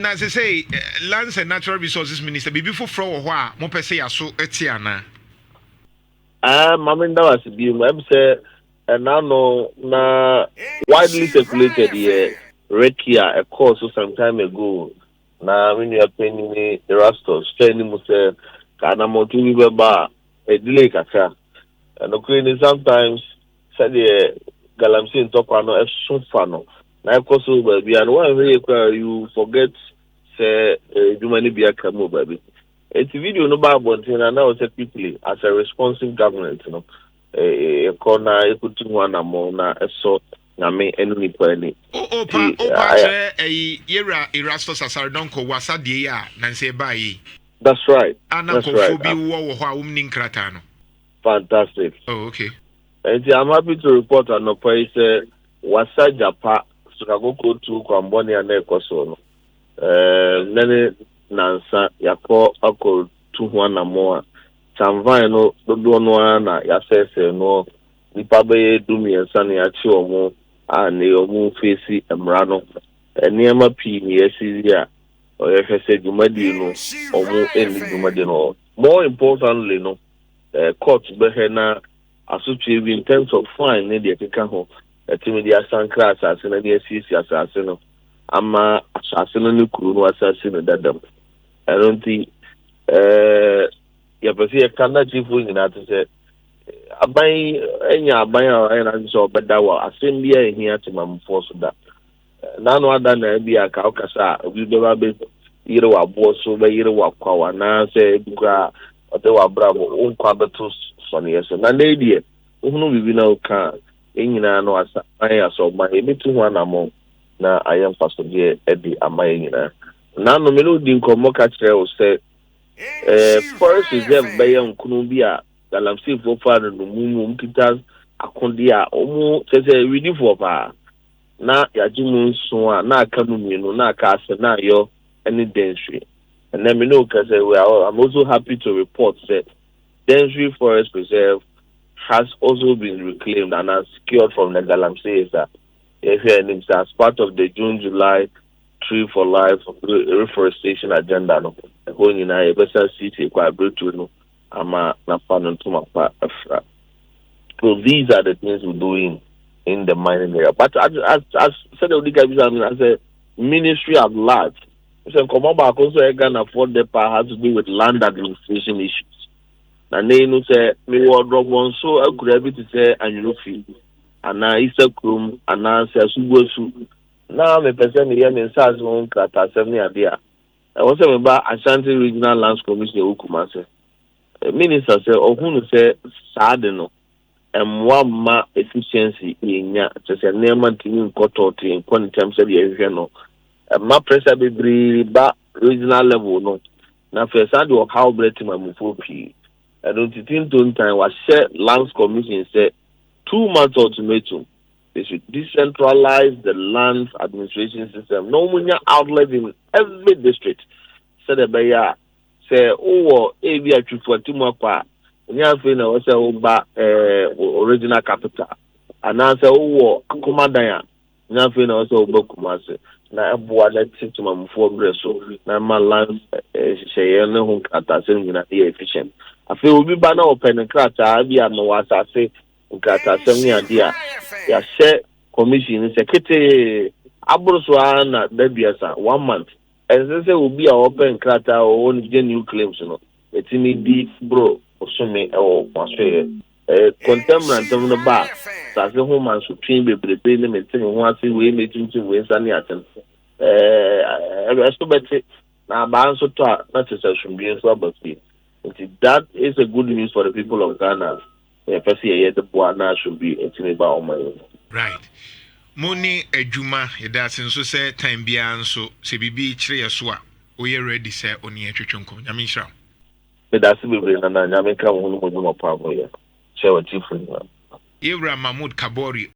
Now, as I say, Lands and Natural Resources Minister, before for what, Mopese Yaso Etiana. Maminda was being say, and now no, na widely circulated here, Rekia, a course some time ago. Now, when you are paying me the Rastos, training Musa, Kanamotu River, a delay kaka. And okay, sometimes said the Galamsey in Topano, a Sufano. Now, course, baby, and one way you forget, say, you money be a camo, baby. It's a video no bad one thing, and now say quickly as a responsive government, you know, a corner, you put one among a sort, I mean, any penny. Yera Erastus Asardonko Wassa dia Nancy Bayi. That's right. That's right. Kratano. Fantastic. Oh, okay. And I'm happy to report on the place Wassa Japa, Sukagoko to Kwamboni and Ekosono. Nene Nansa, Yako, Ako, 2-1 more. Samvai no, no, na yasese no, Nipabe, Dumi, and Sunny Achi, and the Omu Facey, and Mrano, and Niama P, yes, or if I said Jumadino, or more any Jumadino. More importantly, no, court Behena, associated in terms of fine, Nadia Kikaho, a Timidia San Class, as an ACC assassin, Ama assassin, Kuru assassin, that them. I don't think, you see a Canada chief in that said, I buy and so, but that was a same year here to my force that. None other than be a Caucasa, we never be either a boss over either a Kawa, now say, Buka, or they were bravo, own Quabatus, Sonny, and a lady, who we know can, in no as I saw my emitter one among. Now I am Pastor J. Eddie Amayina. Now no melody in Comoca Trail said, Forest Reserve Bayan Kunumbia, Galamsey for father, no moon, Kitas, Akondia, Omo, says a reading for her. Na yajimu nso na aka no mienu na aka ase na yo any density and then we know because I'm also happy to report that Density Forest Reserve has also been reclaimed and has secured from the Galamsey as part of the June-July Tree for Life reforestation agenda. No, going in a better city quite brutal. No, ama na fun to my part. So these are the things we're doing in the mining area. But as said, as a ministry at large, so Komaba also can afford the power has to do with land administration issues. And they know say me will drop one so I could have to say and fee. And now it's a room and now says Sugosu. Now me person here in South Home Kata 70 idea. I was about Ashanti Regional Lands Commission Ukumase. Minister said, oh who say Sadeno. And one ma efficiency in ya just a name in Koto in terms of the no. Ma pressure be ba regional level no. Now first I do how breaking my move. I don't think time was share lands commission said 2 months ultimatum. They should decentralize the lands administration system. No money outlet in every district. Said the say oh ABI for Timapa. Nyafe na wose oba original capital ananse wo akomadanya nyafe na wose oba kumase na eboa na titu mamfo breso na ma land sheye ne ho kata se nyina dey efficient afi obi ba na open krata bia no wasase nkata se nya dia ya share commission secretary abroso na dabiasa 1 month and say obi a open krata o won get new claims no etimi di bro Osumi Pashe contemporary no ba say home man so twin bebrebe ne maintain ho ase we meeting to we sani aten so na ba so to na tse shumbi so abasi that is a good news for the people of Ghana person here the boa na should be etimi ba o man right money adwuma eda senso say time bia nso se bibi kire yeso a we ready say oni atwetwenko nyame nhira that's the Mahmoud Kabore